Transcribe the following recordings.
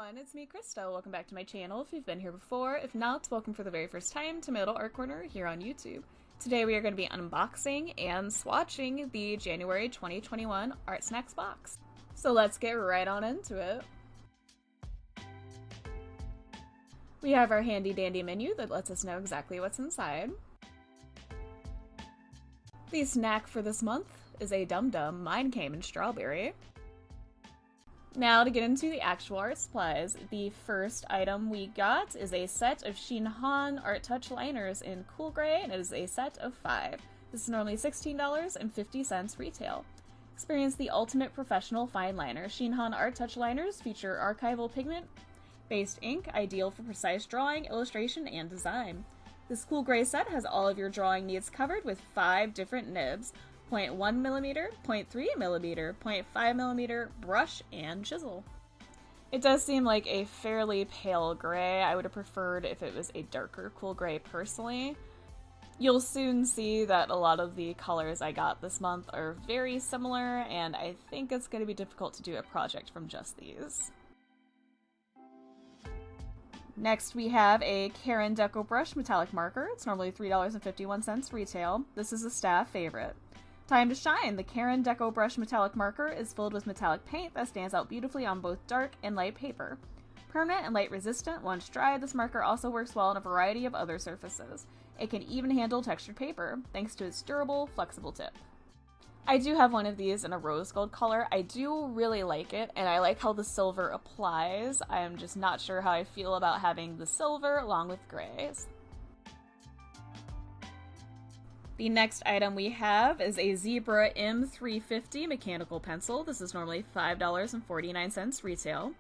everyone, it's me, Krista. Welcome back to my channel if you've been here before. If not, welcome for the very first time to my little art corner here on YouTube. Today we are going to be unboxing and swatching the January 2021 Artsnacks box. So let's get right on into it. We have our handy dandy menu that lets us know exactly what's inside. The snack for this month is a Dum Dum. Mine came in strawberry. Now to get into the actual art supplies, the first item we got is a set of Shinhan Art Touch liners in cool gray, and it is a set of 5. This is normally $16.50 retail. Experience the ultimate professional fine liner. Shinhan Art Touch liners feature archival pigment-based ink, ideal for precise drawing, illustration, and design. This cool gray set has all of your drawing needs covered with 5 different nibs: 0.1mm, 0.3mm, 0.5mm, brush, and chisel. It does seem like a fairly pale gray. I would have preferred if it was a darker cool gray personally. You'll soon see that a lot of the colors I got this month are very similar, and I think it's going to be difficult to do a project from just these. Next we have a Karen Deco Brush metallic marker. It's normally $3.51 retail. This is a staff favorite. Time to shine! The Karen Deco Brush metallic marker is filled with metallic paint that stands out beautifully on both dark and light paper. Permanent and light resistant, once dried, this marker also works well on a variety of other surfaces. It can even handle textured paper, thanks to its durable, flexible tip. I do have one of these in a rose gold color. I do really like it, and I like how the silver applies. I am just not sure how I feel about having the silver along with grays. The next item we have is a Zebra M350 mechanical pencil. This is normally $5.49 retail.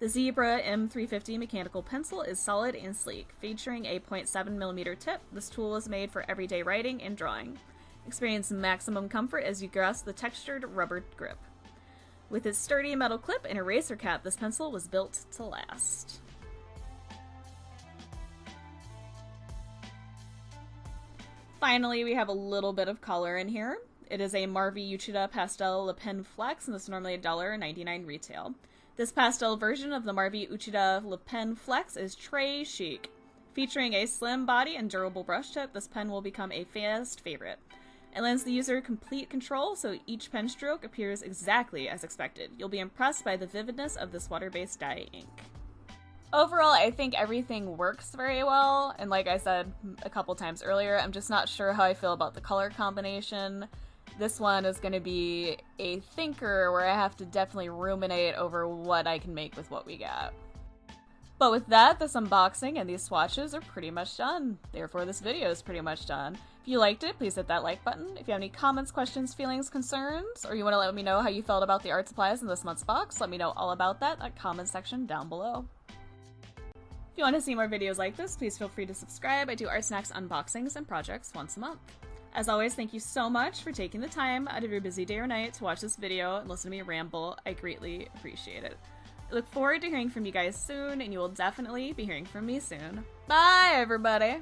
The Zebra M350 mechanical pencil is solid and sleek, featuring a 0.7mm tip. This tool is made for everyday writing and drawing. Experience maximum comfort as you grasp the textured rubber grip. With its sturdy metal clip and eraser cap, this pencil was built to last. Finally, we have a little bit of color in here. It is a Marvi Uchida Pastel Le Pen Flex, and this is normally $1.99 retail. This pastel version of the Marvi Uchida Le Pen Flex is très chic. Featuring a slim body and durable brush tip, this pen will become a fast favorite. It lends the user complete control, so each pen stroke appears exactly as expected. You'll be impressed by the vividness of this water-based dye ink. Overall, I think everything works very well, and like I said a couple times earlier, I'm just not sure how I feel about the color combination. This one is going to be a thinker where I have to definitely ruminate over what I can make with what we got. But with that, this unboxing and these swatches are pretty much done. Therefore, this video is pretty much done. If you liked it, please hit that like button. If you have any comments, questions, feelings, concerns, or you want to let me know how you felt about the art supplies in this month's box, let me know all about that in the comment section down below. If you want to see more videos like this, please feel free to subscribe. I do Artsnacks unboxings and projects once a month. As always, thank you so much for taking the time out of your busy day or night to watch this video and listen to me ramble. I greatly appreciate it. I look forward to hearing from you guys soon, and you will definitely be hearing from me soon. Bye, everybody!